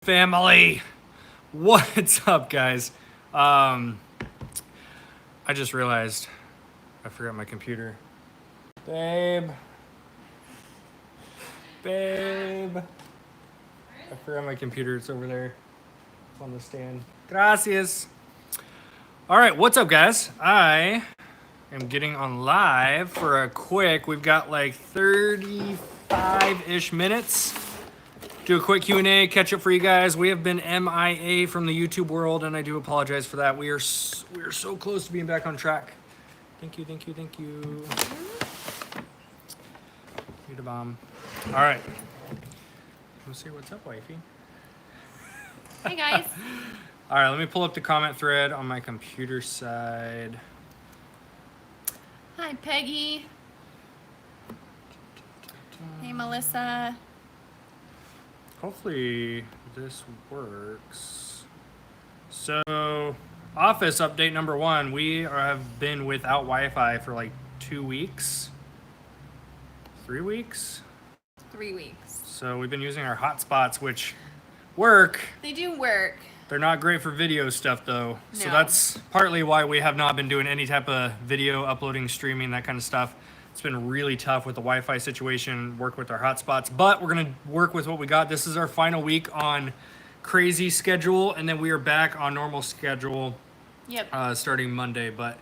Family, what's up, guys? I just realized I forgot my computer. Babe, I forgot my computer. It's over there. It's on the stand. Gracias. All right, what's up, guys? I am getting on live for a quick. We've got like 35-ish minutes. Do a quick Q&A, catch up for you guys. We have been MIA from the YouTube world, and I do apologize for that. We are so close to being back on track. Thank you. You the bomb. All right. Let's see what's up, wifey. Hey, guys. All right, let me pull up the comment thread on my computer side. Hi, Peggy. Hey, Melissa. Hopefully this works. So, office update number 1. We have been without Wi-Fi for like 2 weeks. 3 weeks? 3 weeks. So we've been using our hotspots, which work. They do work. They're not great for video stuff though. No. So that's partly why we have not been doing any type of video uploading, streaming, that kind of stuff. It's been really tough with the Wi-Fi situation, work with our hotspots, but we're gonna work with what we got. This is our final week on crazy schedule, and then we are back on normal schedule starting Monday. But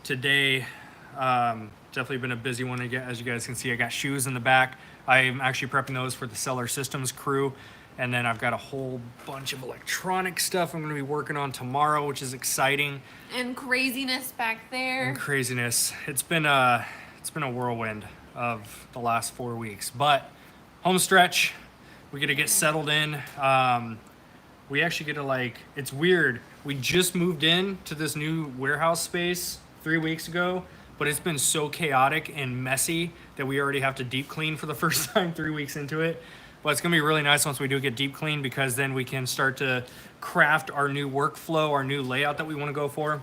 today, definitely been a busy one. As you guys can see, I got shoes in the back. I'm actually prepping those for the Seller Systems crew. And then I've got a whole bunch of electronic stuff I'm gonna be working on tomorrow, which is exciting. And craziness back there. And craziness. It's been a whirlwind of the last 4 weeks, but home stretch, we get to get settled in. We actually get to it's weird. We just moved in to this new warehouse space 3 weeks ago, but it's been so chaotic and messy that we already have to deep clean for the first time 3 weeks into it. But it's gonna be really nice once we do get deep clean, because then we can start to craft our new workflow, our new layout that we wanna go for.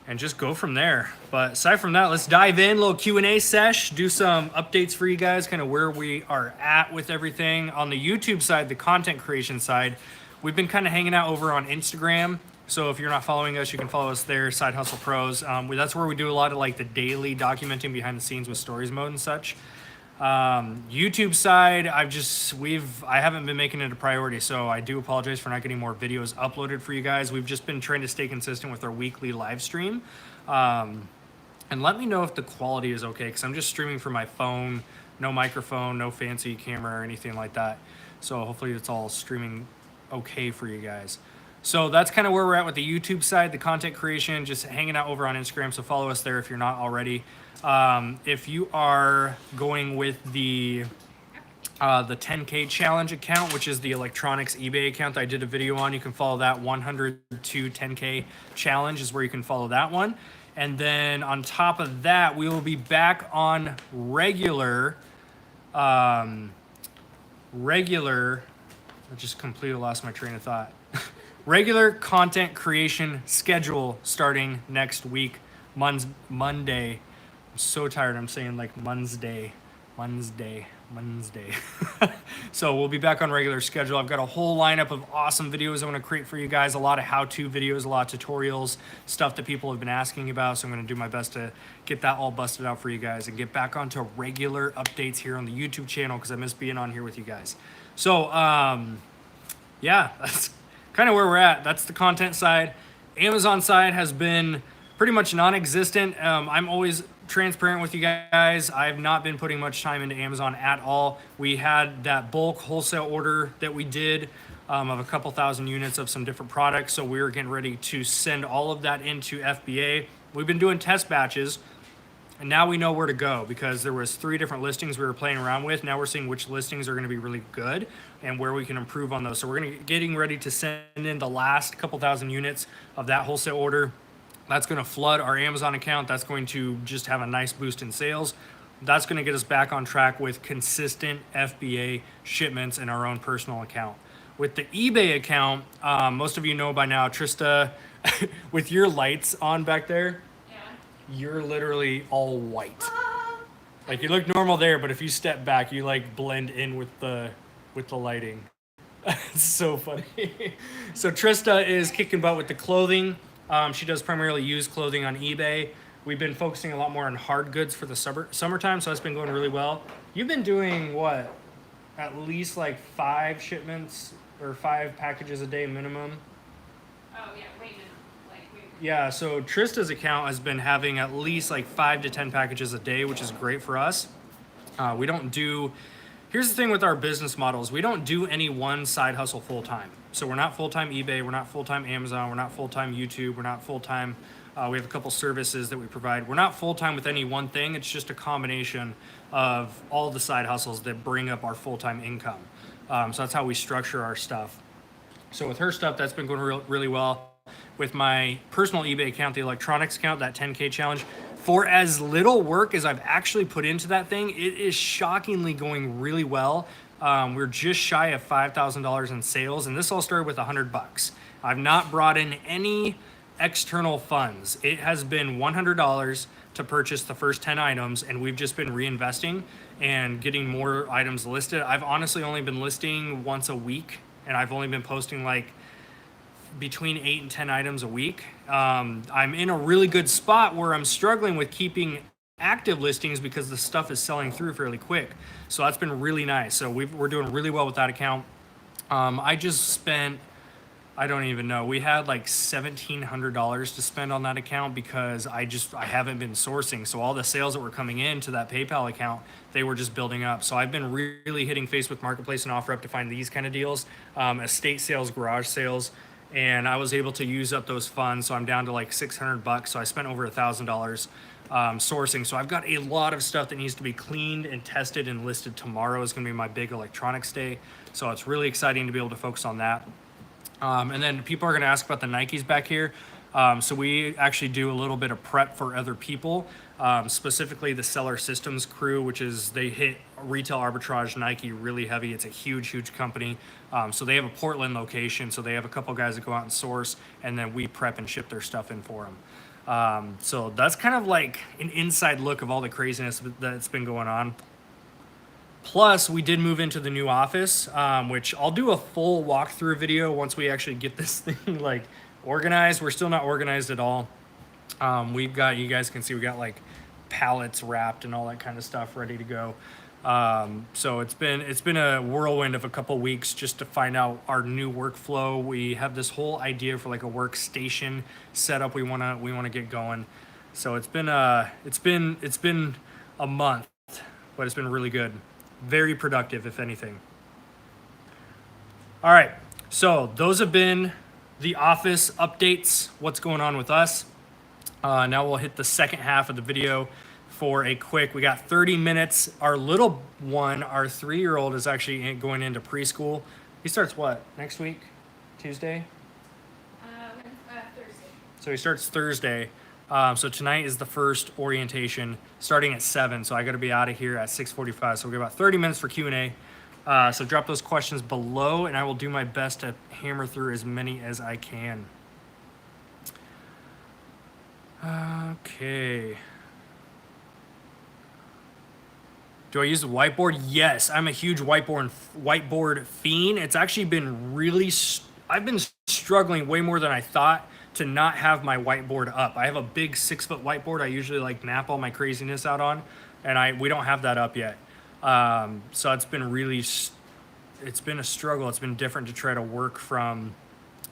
And just go from there. But aside from that, let's dive in, little Q&A sesh, do some updates for you guys, kind of where we are at with everything. On the YouTube side, the content creation side, we've been kind of hanging out over on Instagram. So if you're not following us, you can follow us there, Side Hustle Pros. That's where we do a lot of the daily documenting behind the scenes with stories mode and such. YouTube side, I haven't been making it a priority, so I do apologize for not getting more videos uploaded for you guys. We've just been trying to stay consistent with our weekly live stream. And let me know if the quality is okay, because I'm just streaming from my phone, no microphone, no fancy camera or anything like that. So hopefully it's all streaming okay for you guys. So that's kind of where we're at with the YouTube side, the content creation, just hanging out over on Instagram. So follow us there if you're not already. If you are going with the 10K challenge account, which is the electronics eBay account that I did a video on, you can follow that. 100 to 10K challenge is where you can follow that one. And then on top of that, we will be back on regular, I just completely lost my train of thought. Regular content creation schedule starting next week, Monday. I'm so tired. I'm saying Monday. So we'll be back on regular schedule. I've got a whole lineup of awesome videos I want to create for you guys. A lot of how-to videos, a lot of tutorials, stuff that people have been asking about. So I'm going to do my best to get that all busted out for you guys and get back onto regular updates here on the YouTube channel, because I miss being on here with you guys. So yeah, that's kind of where we're at. That's the content side. Amazon side has been pretty much non-existent. I'm always transparent with you guys. I've not been putting much time into Amazon at all. We had that bulk wholesale order that we did of a couple thousand units of some different products. So we were getting ready to send all of that into FBA. We've been doing test batches, and now we know where to go, because there was 3 different listings we were playing around with. Now we're seeing which listings are going to be really good and where we can improve on those. So we're getting ready to send in the last couple thousand units of that wholesale order. That's going to flood our Amazon account. That's going to just have a nice boost in sales. That's going to get us back on track with consistent FBA shipments in our own personal account. With the eBay account, most of you know by now, Trista, with your lights on back there, you're literally all white. You look normal there, but if you step back, you blend in with the lighting. It's so funny. So Trista is kicking butt with the clothing. She does primarily used clothing on eBay. We've been focusing a lot more on hard goods for the summertime, so that's been going really well. You've been doing what? At least like 5 shipments or 5 packages a day minimum. Oh yeah, way minimum. Like way minimum. Yeah, so Trista's account has been having at least like 5 to 10 packages a day, which is great for us. We don't do, here's the thing with our business models, we don't do any one side hustle full time. So we're not full time eBay, we're not full time Amazon, we're not full time YouTube, we're not full time. We have a couple services that we provide. We're not full time with any one thing. It's just a combination of all the side hustles that bring up our full time income. So that's how we structure our stuff. So with her stuff, that's been going really well. With my personal eBay account, the electronics account, that 10K challenge, for as little work as I've actually put into that thing, it is shockingly going really well. We're just shy of $5,000 in sales, and this all started with $100. I've not brought in any external funds. It has been $100 to purchase the first 10 items, and we've just been reinvesting and getting more items listed. I've honestly only been listing once a week, and I've only been posting like between 8 and 10 items a week. I'm in a really good spot where I'm struggling with keeping active listings because the stuff is selling through fairly quick. So that's been really nice. So we're doing really well with that account. I just spent, I don't even know, we had like $1,700 to spend on that account because I haven't been sourcing. So all the sales that were coming into that PayPal account, they were just building up. So I've been really hitting Facebook Marketplace and OfferUp to find these kind of deals, estate sales, garage sales, and I was able to use up those funds. So I'm down to like $600. So I spent over $1,000 sourcing. So I've got a lot of stuff that needs to be cleaned and tested and listed. Tomorrow is going to be my big electronics day. So it's really exciting to be able to focus on that. And then people are going to ask about the Nikes back here. So we actually do a little bit of prep for other people, specifically the Seller Systems crew, which is they hit retail arbitrage Nike really heavy. It's a huge company. So they have a Portland location. So they have a couple guys that go out and source, and then we prep and ship their stuff in for them. So that's kind of like an inside look of all the craziness that's been going on. Plus, we did move into the new office, which I'll do a full walkthrough video once we actually get this thing like organized. We're still not organized at all. We've got, you guys can see, we got like pallets wrapped and all that kind of stuff ready to go. So it's been a whirlwind of a couple weeks just to find out our new workflow. We have this whole idea for like a workstation setup we wanna get going. So it's been a month, but it's been really good. Very productive, if anything. All right, so those have been the office updates, what's going on with us. Now we'll hit the second half of the video for a quick, we got 30 minutes. Our little one, our 3-year-old, is actually going into preschool. He starts what, next week? Tuesday? Thursday. So he starts Thursday. So tonight is the first orientation starting at 7. So I got to be out of here at 6:45. So we've got about 30 minutes for Q&A. So drop those questions below and I will do my best to hammer through as many as I can. Okay. Do I use the whiteboard? Yes, I'm a huge whiteboard fiend. It's actually been really, I've been struggling way more than I thought to not have my whiteboard up. I have a big 6-foot whiteboard I usually like map all my craziness out on, and we don't have that up yet. So it's been really, it's been a struggle. It's been different to try to work from.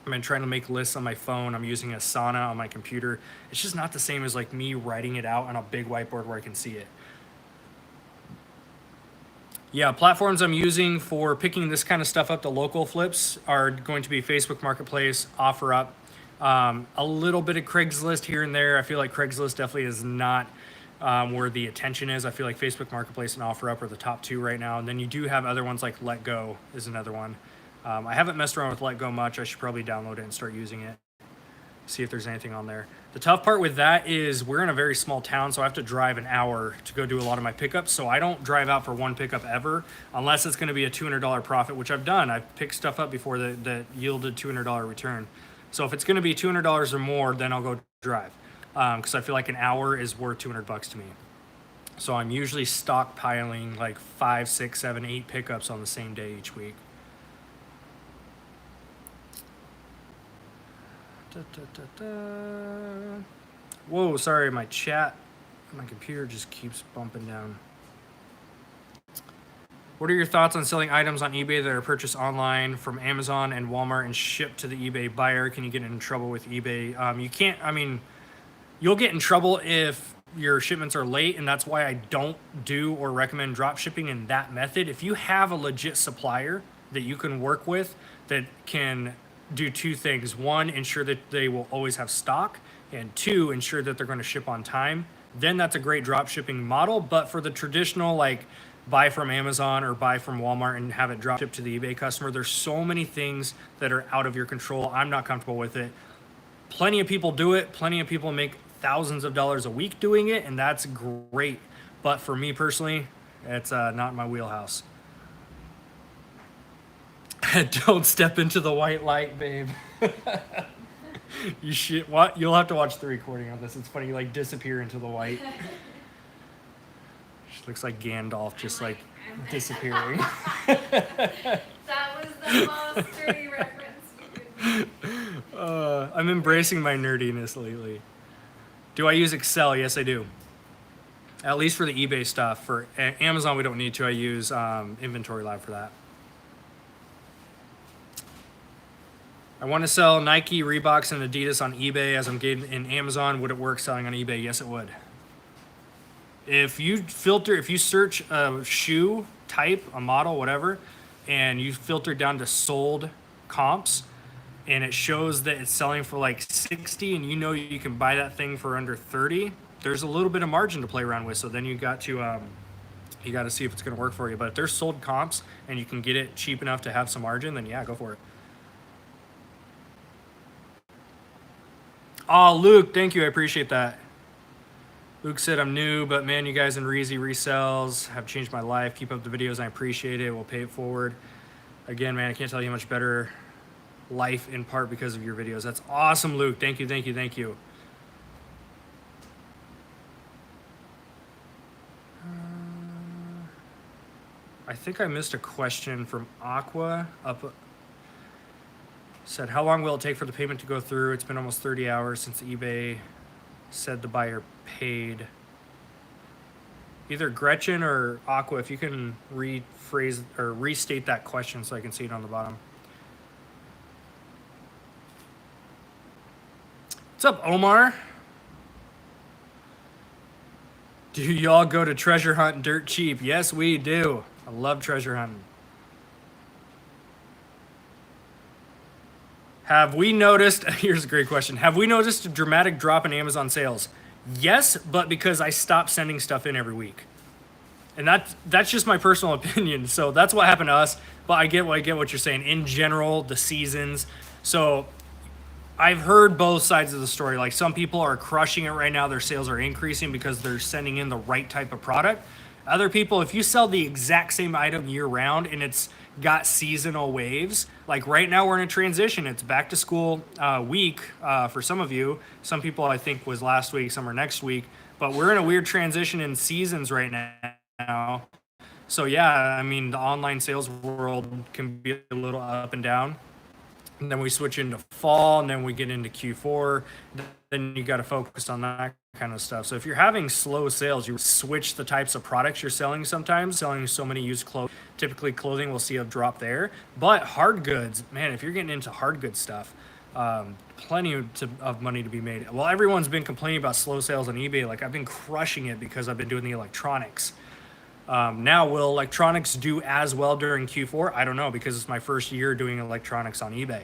I've been trying to make lists on my phone. I'm using Asana on my computer. It's just not the same as like me writing it out on a big whiteboard where I can see it. Yeah, platforms I'm using for picking this kind of stuff up, the local flips, are going to be Facebook Marketplace, OfferUp, a little bit of Craigslist here and there. I feel like Craigslist definitely is not where the attention is. I feel like Facebook Marketplace and OfferUp are the top 2 right now. And then you do have other ones like LetGo is another one. I haven't messed around with LetGo much. I should probably download it and start using it. See if there's anything on there. The tough part with that is we're in a very small town, so I have to drive an hour to go do a lot of my pickups. So I don't drive out for one pickup ever, unless it's going to be a $200 profit, which I've done. I've picked stuff up before that yielded $200 return. So if it's going to be $200 or more, then I'll go drive, because I feel like an hour is worth $200 to me. So I'm usually stockpiling like 5, 6, 7, 8 pickups on the same day each week. Whoa, sorry, my chat, my computer just keeps bumping down. What are your thoughts on selling items on eBay that are purchased online from Amazon and Walmart and shipped to the eBay buyer? Can you get in trouble with eBay? You can't, I mean, you'll get in trouble if your shipments are late, and that's why I don't do or recommend drop shipping in that method. If you have a legit supplier that you can work with that can do two things: one, ensure that they will always have stock, and two, ensure that they're going to ship on time, then that's a great drop shipping model. But for the traditional, like, buy from Amazon or buy from Walmart and have it drop shipped to the eBay customer, there's so many things that are out of your control. I'm not comfortable with it. Plenty of people do it. Plenty of people make thousands of dollars a week doing it, and that's great. But for me personally, it's not my wheelhouse. Don't step into the white light, babe. You should. What? You'll have to watch the recording on this. It's funny. You like disappear into the white. She looks like Gandalf, just like disappearing. That was the most dirty reference you could. I'm embracing my nerdiness lately. Do I use Excel? Yes, I do. At least for the eBay stuff. For Amazon, we don't need to. I use Inventory Lab for that. I want to sell Nike, Reeboks, and Adidas on eBay as I'm getting in Amazon. Would it work selling on eBay? Yes, it would. If you search a shoe type, a model, whatever, and you filter down to sold comps, and it shows that it's selling for like 60, and you know you can buy that thing for under 30, there's a little bit of margin to play around with. So then you got to see if it's going to work for you. But if there's sold comps and you can get it cheap enough to have some margin, then yeah, go for it. Oh, Luke, thank you. I appreciate that. Luke said, I'm new, but man, you guys in Reezy resells have changed my life. Keep up the videos. I appreciate it. We'll pay it forward. Again, man, I can't tell you how much better life in part because of your videos. That's awesome, Luke. Thank you, thank you, thank you. I think I missed a question from Aqua up. Said, how long will it take for the payment to go through? It's been almost 30 hours since eBay said the buyer paid. Either Gretchen or Aqua, if you can rephrase or restate that question so I can see it on the bottom. What's up, Omar? Do y'all go to treasure hunt dirt cheap? Yes, we do. I love treasure hunting. Have we noticed, here's a great question. Have we noticed a dramatic drop in Amazon sales? Yes, but because I stopped sending stuff in every week. And that's just my personal opinion. So that's what happened to us. But I get what you're saying. In general, the seasons. So I've heard both sides of the story. Like, some people are crushing it right now. Their sales are increasing because they're sending in the right type of product. Other people, if you sell the exact same item year round and it's got seasonal waves, like right now we're in a transition. It's back to school week for some of you. Some people I think was last week, some are next week. But we're in a weird transition in seasons right now. So yeah, I mean, the online sales world can be a little up and down. And then we switch into fall, and then we get into Q4. Then you got to focus on that kind of stuff. So if you're having slow sales, you switch the types of products you're selling sometimes. Selling so many used clothes, typically clothing will see a drop there. But hard goods, man, if you're getting into hard goods stuff, plenty of money to be made. Well, everyone's been complaining about slow sales on eBay. Like, I've been crushing it because I've been doing the electronics. Now, will electronics do as well during Q4? I don't know, because it's my first year doing electronics on eBay.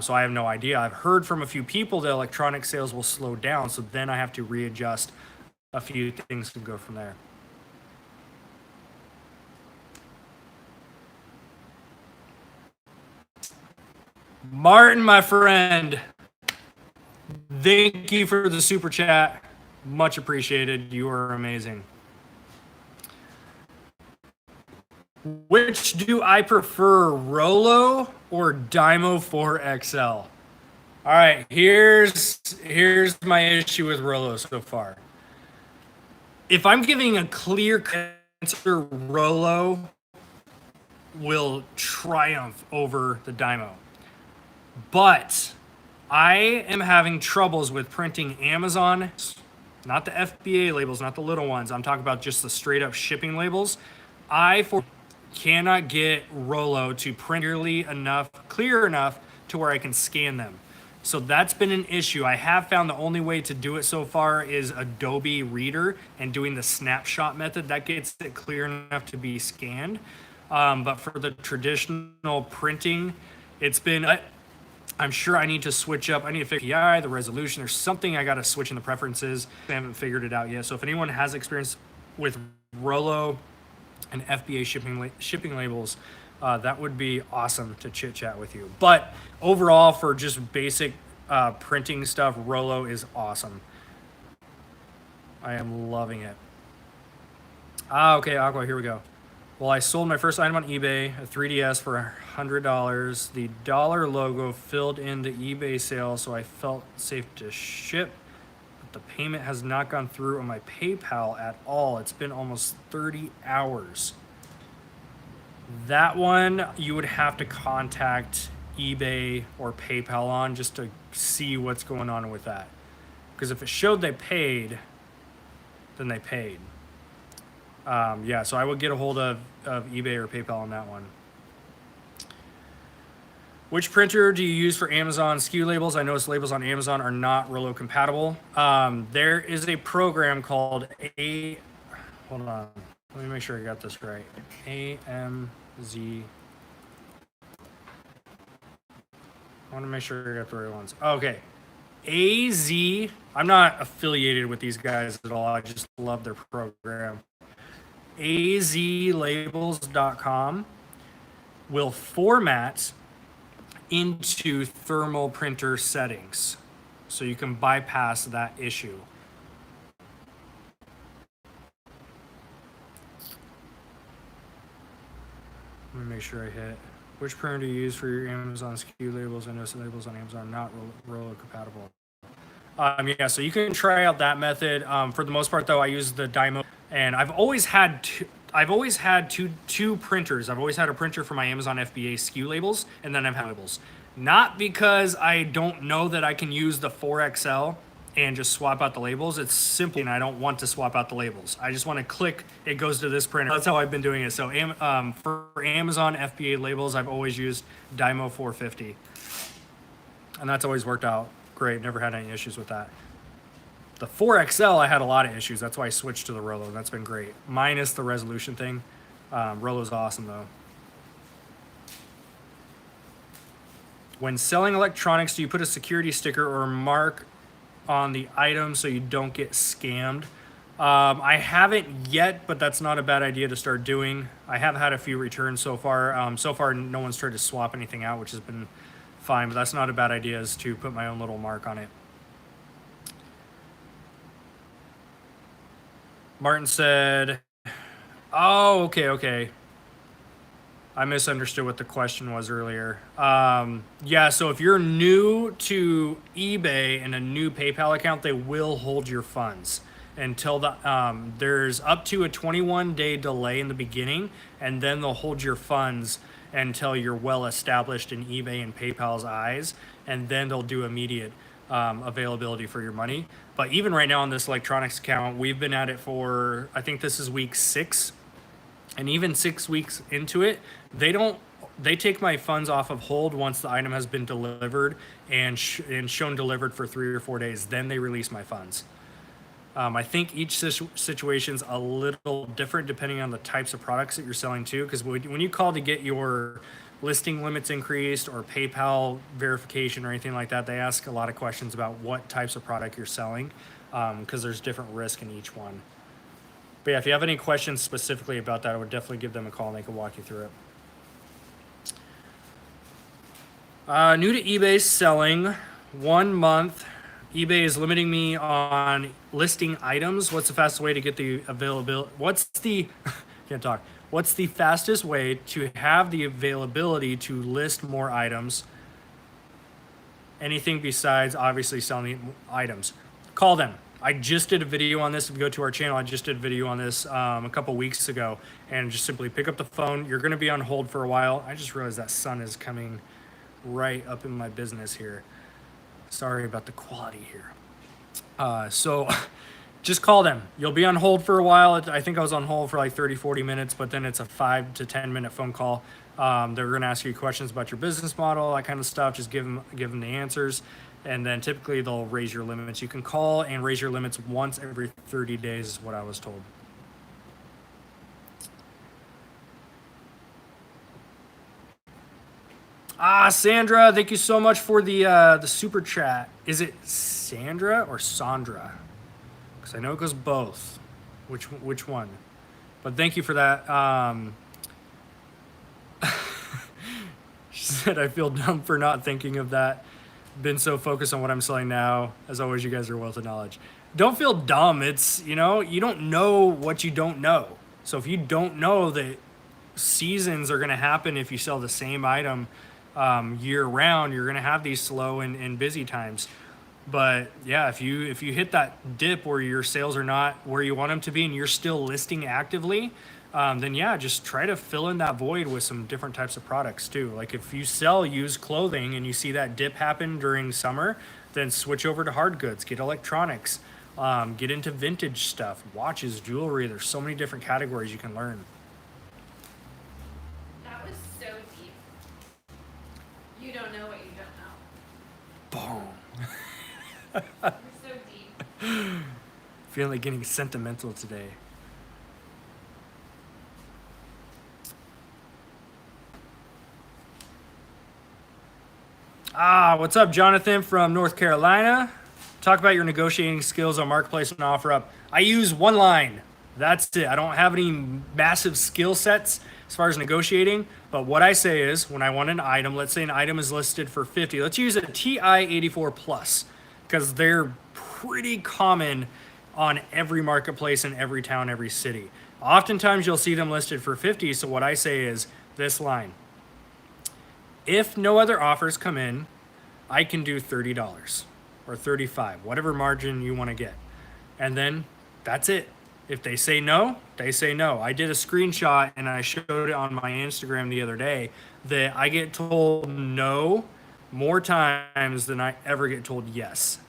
So I have no idea. I've heard from a few people that electronic sales will slow down, so then I have to readjust a few things to go from there. Martin, my friend, thank you for the super chat. Much appreciated. You are amazing. Which do I prefer, Rolo or Dymo 4XL? All right, here's my issue with Rolo so far. If I'm giving a clear answer, Rolo will triumph over the Dymo. But I am having troubles with printing Amazon, not the FBA labels, not the little ones. I'm talking about just the straight up shipping labels. Cannot get Rollo to print clear enough to where I can scan them. So that's been an issue. I have found the only way to do it so far is Adobe Reader and doing the snapshot method. That gets it clear enough to be scanned. But for the traditional printing, it's been, I'm sure I need to switch up. I need to fix PI, the resolution. There's something I got to switch in the preferences. I haven't figured it out yet. So if anyone has experience with Rollo and FBA shipping labels, that would be awesome to chit chat with you. But overall, for just basic printing stuff, Rollo is awesome. I am loving it. Okay, Aqua, here we go. Well, I sold my first item on eBay, a 3DS for $100. The dollar logo filled in the eBay sale, so I felt safe to ship. But the payment has not gone through on my PayPal at all. It's been almost 30 hours. That one you would have to contact eBay or PayPal on just to see what's going on with that. Because if it showed they paid, then they paid. Yeah, so I would get a hold of eBay or PayPal on that one. Which printer do you use for Amazon SKU labels? I noticed labels on Amazon are not Rollo compatible. There is a program called hold on, let me make sure I got this right. AMZ. I want to make sure I got the right ones. Okay. AZ. I'm not affiliated with these guys at all. I just love their program. azlabels.com will format into thermal printer settings, so you can bypass that issue. Let me make sure I hit. Which printer do you use for your Amazon SKU labels? I know some labels on Amazon are not Rollo compatible. Yeah, so you can try out that method. For the most part, though, I use the Dymo, and I've always had two printers. I've always had a printer for my Amazon FBA SKU labels, and then I've had labels. Not because I don't know that I can use the 4XL and just swap out the labels. It's simply, and I don't want to swap out the labels. I just want to click, it goes to this printer. That's how I've been doing it. So for Amazon FBA labels, I've always used Dymo 450. And that's always worked out great. Never had any issues with that. The 4XL, I had a lot of issues. That's why I switched to the Rollo. That's been great. Minus the resolution thing. Rollo's awesome though. When selling electronics, do you put a security sticker or mark on the item so you don't get scammed? I haven't yet, but that's not a bad idea to start doing. I have had a few returns so far. So far, no one's tried to swap anything out, which has been fine, but that's not a bad idea, is to put my own little mark on it. Martin said, oh, okay. I misunderstood what the question was earlier. Yeah, so if you're new to eBay and a new PayPal account, they will hold your funds until there's up to a 21-day delay in the beginning, and then they'll hold your funds until you're well established in eBay and PayPal's eyes, and then they'll do immediate availability for your money. But even right now on this electronics account, we've been at it for, I think this is week 6. And even 6 weeks into it, they take my funds off of hold once the item has been delivered and shown delivered for 3 or 4 days. Then they release my funds. I think each situation's a little different depending on the types of products that you're selling too. Because when you call to get your listing limits increased or PayPal verification or anything like that, they ask a lot of questions about what types of product you're selling, because there's different risk in each one. But yeah, if you have any questions specifically about that, I would definitely give them a call and they can walk you through it. New to eBay selling, 1 month. eBay is limiting me on listing items. What's the fastest way to get the availability? What's the fastest way to have the availability to list more items? Anything besides obviously selling items. Call them. I just did a video on this. If you go to our channel, I just did a video on this a couple weeks ago, and just simply pick up the phone. You're going to be on hold for a while. I just realized that sun is coming right up in my business here. Sorry about the quality here. So just call them. You'll be on hold for a while. I think I was on hold for like 30, 40 minutes, but then it's a 5 to 10 minute phone call. They're going to ask you questions about your business model, that kind of stuff. Just give them the answers. And then typically they'll raise your limits. You can call and raise your limits once every 30 days is what I was told. Sandra, thank you so much for the super chat. Is it Sandra or Sandra? Because I know it goes both. Which one? But thank you for that. She said, I feel dumb for not thinking of that. Been so focused on what I'm selling now. As always, you guys are a wealth of knowledge. Don't feel dumb. It's, you don't know what you don't know. So if you don't know that seasons are going to happen if you sell the same item year round, you're going to have these slow and busy times. But yeah, if you hit that dip where your sales are not where you want them to be and you're still listing actively, then yeah, just try to fill in that void with some different types of products too. Like if you sell used clothing and you see that dip happen during summer, then switch over to hard goods, get electronics, get into vintage stuff, watches, jewelry. There's so many different categories you can learn. That was so deep. You don't know what you don't know. Boom. You're so deep. Feeling like getting sentimental today. What's up, Jonathan from North Carolina? Talk about your negotiating skills on Marketplace and OfferUp. I use one line. That's it. I don't have any massive skill sets as far as negotiating, but what I say is when I want an item, let's say an item is listed for 50. Let's use a TI-84 Plus because they're pretty common on every marketplace in every town, every city. Oftentimes you'll see them listed for 50. So what I say is this line. If no other offers come in, I can do $30 or $35, whatever margin you want to get. And then that's it. If they say no, they say no. I did a screenshot and I showed it on my Instagram the other day that I get told no more times than I ever get told yes.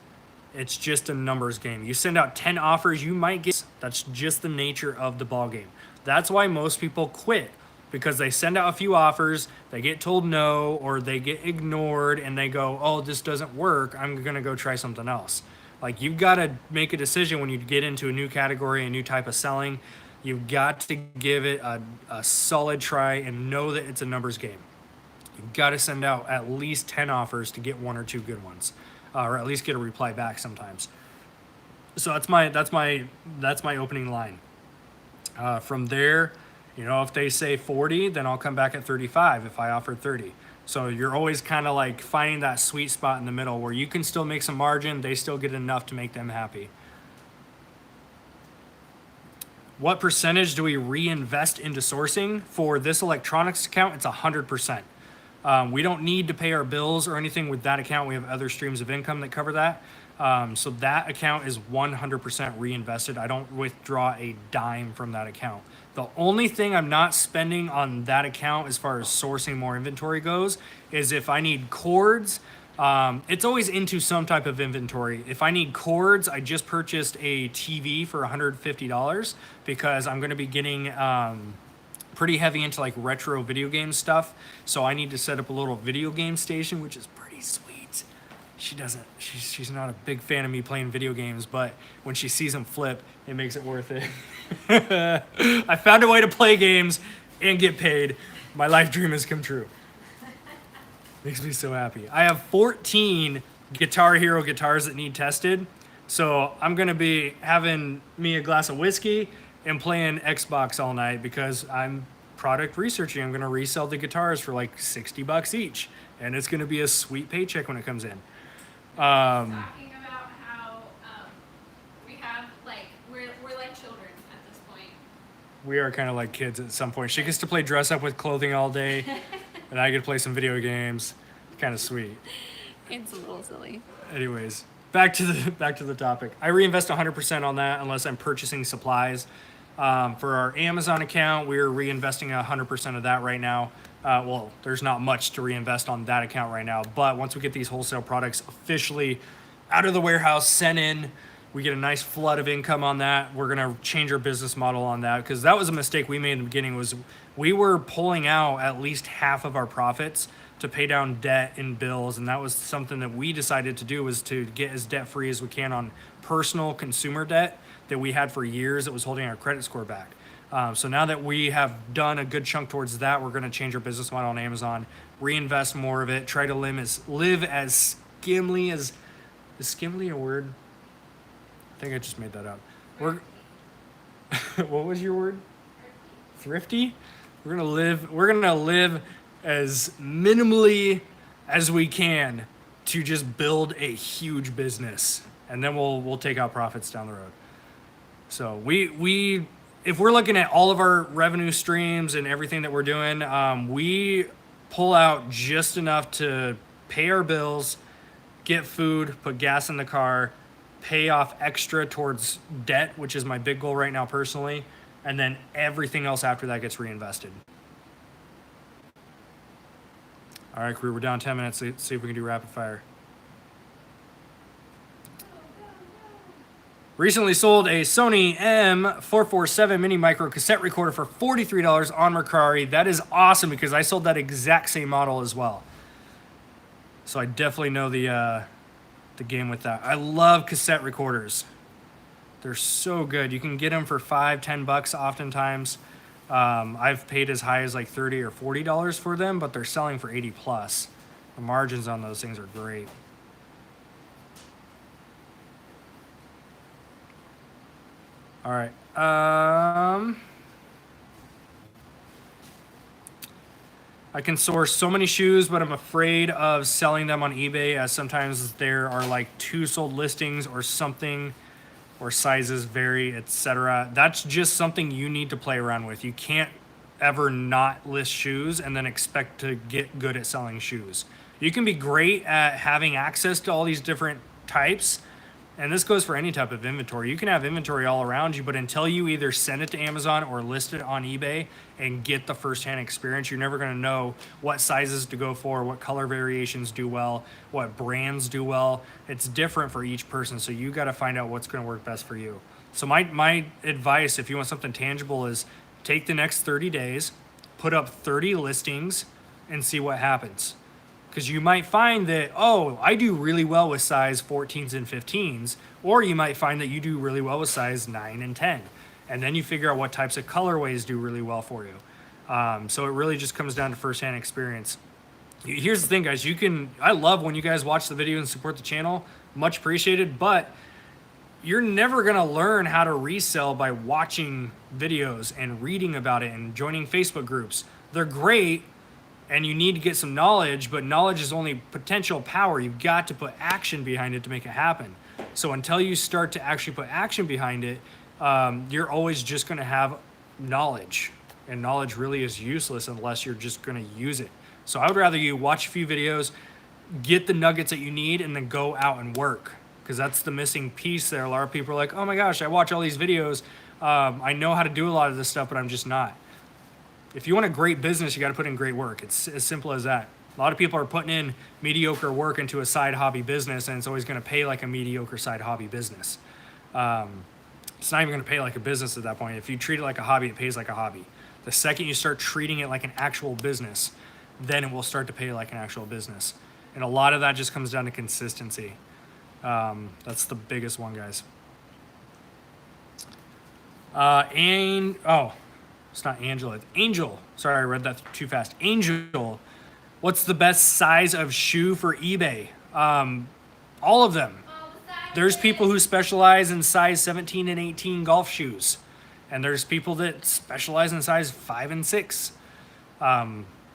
It's just a numbers game. You send out 10 offers, you might get. That's just the nature of the ball game. That's why most people quit. Because they send out a few offers, they get told no, or they get ignored, and they go, oh, this doesn't work, I'm going to go try something else. Like, you've got to make a decision when you get into a new category, a new type of selling. You've got to give it a solid try and know that it's a numbers game. You've got to send out at least 10 offers to get 1 or 2 good ones, or at least get a reply back sometimes. So that's my opening line. From there, if they say 40, then I'll come back at 35 if I offered 30. So you're always kind of like finding that sweet spot in the middle where you can still make some margin, they still get enough to make them happy. What percentage do we reinvest into sourcing? For this electronics account, it's 100%. We don't need to pay our bills or anything with that account. We have other streams of income that cover that. So that account is 100% reinvested. I don't withdraw a dime from that account. The only thing I'm not spending on that account as far as sourcing more inventory goes is if I need cords. It's always into some type of inventory. If I need cords, I just purchased a TV for $150 because I'm going to be getting pretty heavy into like retro video game stuff. So I need to set up a little video game station, which is pretty sweet. She's not a big fan of me playing video games, but when she sees them flip, it makes it worth it. I found a way to play games and get paid. My life dream has come true. Makes me so happy. I have 14 Guitar Hero guitars that need tested. So I'm going to be having me a glass of whiskey and playing Xbox all night because I'm product researching. I'm going to resell the guitars for like $60 each. And it's going to be a sweet paycheck when it comes in. Talking about how we have like we're like children at this point. We are kind of like kids at some point. She gets to play dress up with clothing all day, and I get to play some video games. Kind of sweet. It's a little silly. Anyways, back to the topic. I reinvest 100% on that unless I'm purchasing supplies. For our Amazon account, we're reinvesting 100% of that right now. Well, there's not much to reinvest on that account right now, but once we get these wholesale products officially out of the warehouse, sent in, we get a nice flood of income on that. We're gonna change our business model on that, because that was a mistake we made in the beginning. Was we were pulling out at least half of our profits to pay down debt and bills, and that was something that we decided to do, was to get as debt free as we can on personal consumer debt that we had for years that was holding our credit score back. So now that we have done a good chunk towards that, we're going to change our business model on Amazon, reinvest more of it, try to live as skimly as, is skimly a word? I think I just made that up. We're what was your word? Thrifty. We're gonna live as minimally as we can to just build a huge business, and then we'll take out profits down the road. So we if we're looking at all of our revenue streams and everything that we're doing, we pull out just enough to pay our bills, get food, put gas in the car, pay off extra towards debt, which is my big goal right now personally, and then everything else after that gets reinvested. All right, crew, we're down 10 minutes. See if we can do rapid fire. Recently sold a Sony M447 mini micro cassette recorder for $43 on Mercari. That is awesome, because I sold that exact same model as well. So I definitely know the game with that. I love cassette recorders. They're so good. You can get them for $5-10 oftentimes. I've paid as high as like $30 or $40 for them, but they're selling for 80 plus. The margins on those things are great. All right. I can source so many shoes, but I'm afraid of selling them on eBay, as sometimes there are like 2 sold listings or something, or sizes vary, etc. That's just something you need to play around with. You can't ever not list shoes and then expect to get good at selling shoes. You can be great at having access to all these different types, and this goes for any type of inventory. You can have inventory all around you, but until you either send it to Amazon or list it on eBay and get the firsthand experience, you're never going to know what sizes to go for, what color variations do well, what brands do well. It's different for each person, so you got to find out what's going to work best for you. So my advice, if you want something tangible, is take the next 30 days, put up 30 listings, and see what happens. Because you might find that, oh, I do really well with size 14s and 15s, or you might find that you do really well with size 9 and 10. And then you figure out what types of colorways do really well for you. So it really just comes down to firsthand experience. Here's the thing, guys. I love when you guys watch the video and support the channel. Much appreciated, but you're never going to learn how to resell by watching videos and reading about it and joining Facebook groups. They're great, and you need to get some knowledge, but knowledge is only potential power. You've got to put action behind it to make it happen. So until you start to actually put action behind it, you're always just going to have knowledge, and knowledge really is useless unless you're just going to use it. So I would rather you watch a few videos, get the nuggets that you need, and then go out and work, because that's the missing piece there. A lot of people are like, oh my gosh, I watch all these videos. I know how to do a lot of this stuff, but I'm just not. If you want a great business, you got to put in great work. It's as simple as that. A lot of people are putting in mediocre work into a side hobby business, and it's always going to pay like a mediocre side hobby business. It's not even going to pay like a business at that point. If you treat it like a hobby, it pays like a hobby. The second you start treating it like an actual business, then it will start to pay like an actual business. And a lot of that just comes down to consistency. That's the biggest one, guys. It's not Angela. It's Angel. Sorry, I read that too fast. Angel, what's the best size of shoe for eBay? All of them. There's people who specialize in size 17 and 18 golf shoes. And there's people that specialize in size 5 and 6.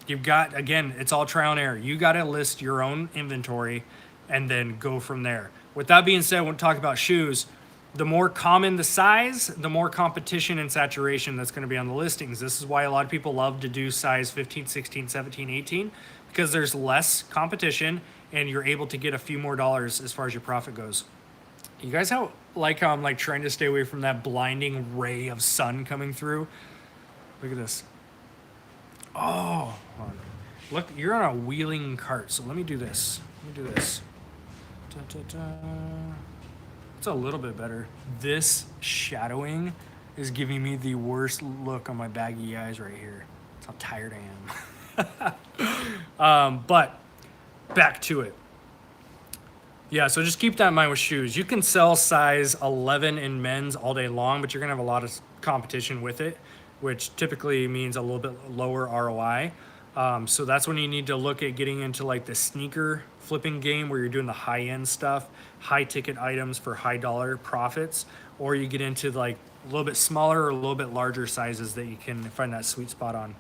You've got, again, it's all trial and error. You got to list your own inventory and then go from there. With that being said, when we talk about shoes, the more common the size, the more competition and saturation that's going to be on the listings. This is why a lot of people love to do size 15, 16, 17, 18, because there's less competition and you're able to get a few more dollars as far as your profit goes. You guys like how I'm like trying to stay away from that blinding ray of sun coming through? Look at this. Oh, hold on. Look, you're on a wheeling cart, so let me do this. Let me do this. Da, da, da. It's a little bit better. This shadowing is giving me the worst look on my baggy eyes right here. That's how tired I am. But back to it. Yeah, so just keep that in mind with shoes. You can sell size 11 in men's all day long, but you're gonna have a lot of competition with it, which typically means a little bit lower ROI. So that's when you need to look at getting into like the sneaker flipping game where you're doing the high end stuff, high ticket items for high dollar profits, or you get into like a little bit smaller or a little bit larger sizes that you can find that sweet spot on.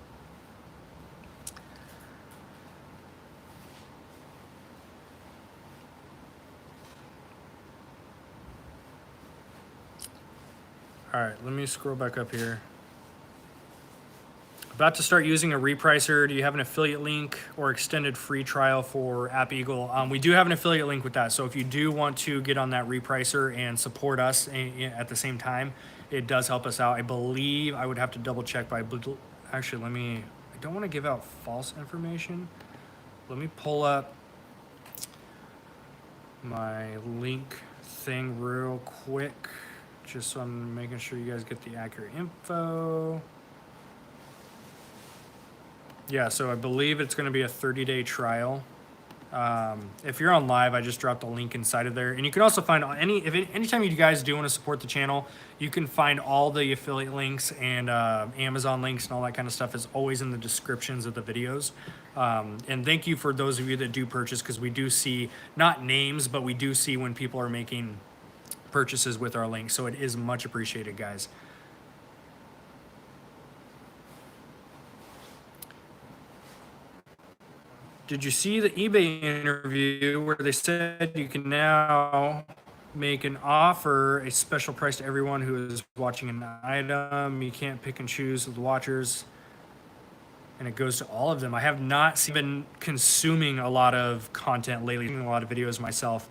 All right, let me scroll back up here. About to start using a repricer. Do you have an affiliate link or extended free trial for App Eagle? We do have an affiliate link with that. So if you do want to get on that repricer and support us at the same time, it does help us out. I believe I would have to double check, but actually, I don't want to give out false information. Let me pull up my link thing real quick, just so I'm making sure you guys get the accurate info. Yeah, so I believe it's going to be a 30-day trial. If you're on live, I just dropped a link inside of there. And you can also find anytime you guys do want to support the channel, you can find all the affiliate links and Amazon links and all that kind of stuff is always in the descriptions of the videos. And thank you for those of you that do purchase, because we do see, not names, but we do see when people are making purchases with our links. So it is much appreciated, guys. Did you see the eBay interview where they said you can now make an offer, a special price to everyone who is watching an item? You can't pick and choose with watchers, and it goes to all of them. I have not been consuming a lot of content lately, a lot of videos myself.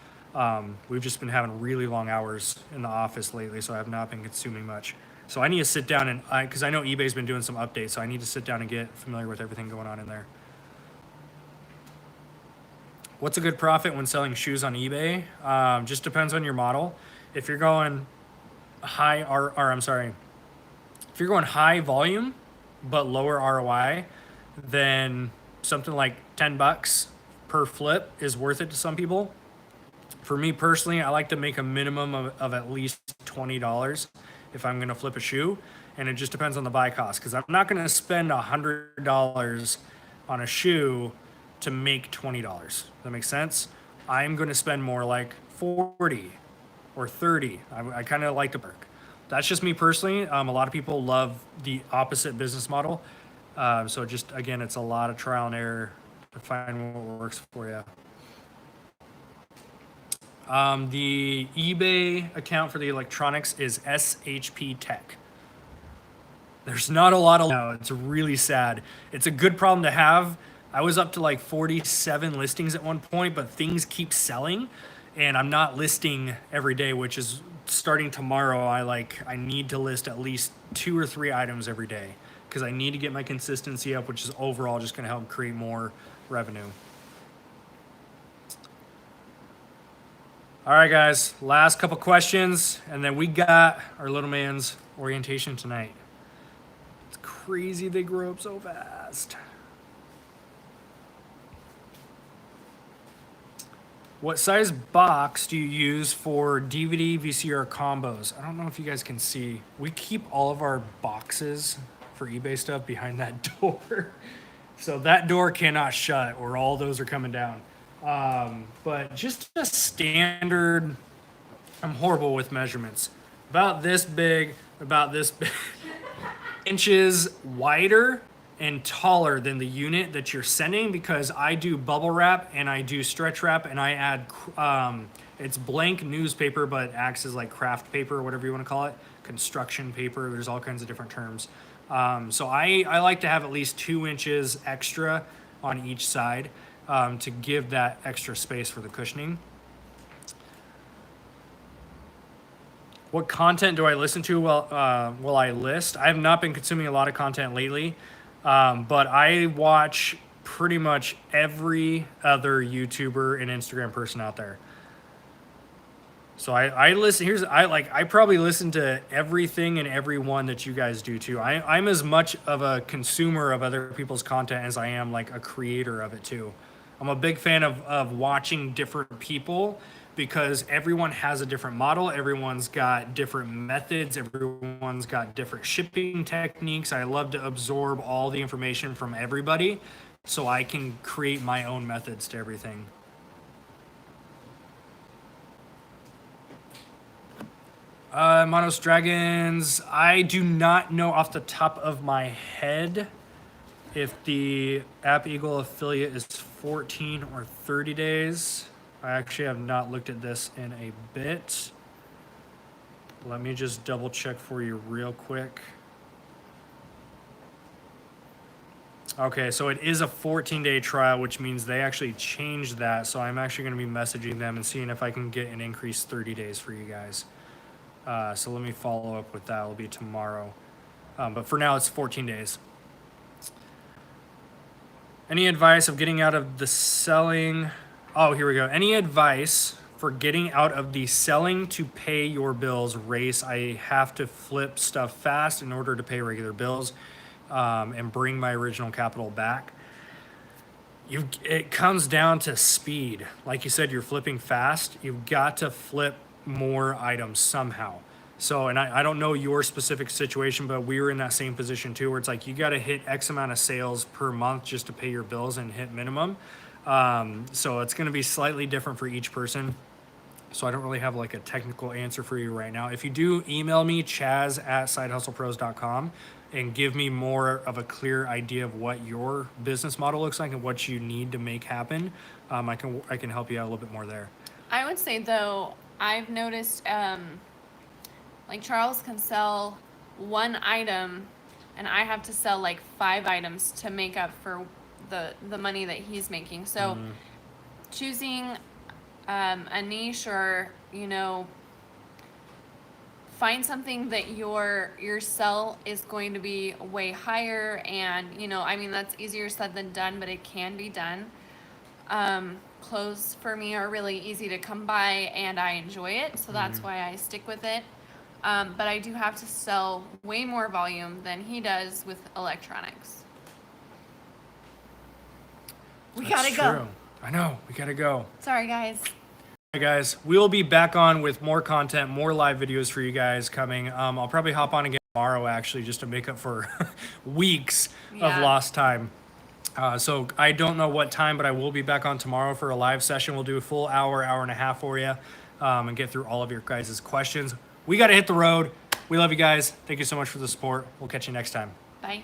We've just been having really long hours in the office lately, so I have not been consuming much. So I need to sit down and, because I know eBay's been doing some updates, so I need to sit down and get familiar with everything going on in there. What's a good profit when selling shoes on eBay? Just depends on your model. If you're going high, if you're going high volume but lower ROI, then something like $10 per flip is worth it to some people. For me personally, I like to make a minimum of at least $20 if I'm gonna flip a shoe, and it just depends on the buy cost, because I'm not gonna spend $100 on a shoe to make $20. Does that make sense? I'm going to spend more like 40 or 30. I kind of like to work. That's just me personally. A lot of people love the opposite business model. So just, again, it's a lot of trial and error to find what works for you. The eBay account for the electronics is SHP Tech. There's not a lot of, no, it's really sad. It's a good problem to have. I was up to like 47 listings at one point, but things keep selling and I'm not listing every day, which is starting tomorrow. I need to list at least 2 or 3 items every day because I need to get my consistency up, which is overall just going to help create more revenue. All right, guys, last couple questions, and then we got our little man's orientation tonight. It's crazy they grow up so fast. What size box do you use for DVD, VCR combos? I don't know if you guys can see. We keep all of our boxes for eBay stuff behind that door. So that door cannot shut or all those are coming down. But just a standard, I'm horrible with measurements. About this big, inches wider and taller than the unit that you're sending, because I do bubble wrap and I do stretch wrap and I add, it's blank newspaper, but acts as like craft paper or whatever you want to call it, construction paper. There's all kinds of different terms. So I like to have at least 2 inches extra on each side to give that extra space for the cushioning. What content do I listen to while I list? I have not been consuming a lot of content lately. But I watch pretty much every other YouTuber and Instagram person out there. So I listen. I probably listen to everything and everyone that you guys do too. I'm as much of a consumer of other people's content as I am like a creator of it too. I'm a big fan of watching different people because everyone has a different model. Everyone's got different methods. Everyone's got different shipping techniques. I love to absorb all the information from everybody so I can create my own methods to everything. Monos Dragons, I do not know off the top of my head if the App Eagle affiliate is 14 or 30 days. I actually have not looked at this in a bit. Let me just double check for you real quick. Okay, so it is a 14-day trial, which means they actually changed that. So I'm actually going to be messaging them and seeing if I can get an increased 30 days for you guys. So let me follow up with that. It'll be tomorrow. But for now, it's 14 days. Any advice of getting out of the selling? Oh, here we go. Any advice for getting out of the selling to pay your bills race? I have to flip stuff fast in order to pay regular bills and bring my original capital back. It comes down to speed. Like you said, you're flipping fast. You've got to flip more items somehow. So, and I don't know your specific situation, but we were in that same position too, where it's like you got to hit X amount of sales per month just to pay your bills and hit minimum. So it's going to be slightly different for each person. So I don't really have like a technical answer for you right now. If you do, email me, chaz@sidehustlepros.com, and give me more of a clear idea of what your business model looks like and what you need to make happen. I can help you out a little bit more there. I would say though, I've noticed like Charles can sell one item and I have to sell like 5 items to make up for the money that he's making. So choosing a niche, or find something that your sell is going to be way higher, and I mean, that's easier said than done, but it can be done. Clothes for me are really easy to come by and I enjoy it, so that's why I stick with it. But I do have to sell way more volume than he does with electronics. We gotta go. True. I know, we gotta go. Sorry, guys. Hey guys, we'll be back on with more content, more live videos for you guys coming. I'll probably hop on again tomorrow actually, just to make up for weeks of lost time. So I don't know what time, but I will be back on tomorrow for a live session. We'll do a full hour and a half for you, and get through all of your guys' questions. We got to hit the road. We love you guys. Thank you so much for the support. We'll catch you next time. Bye.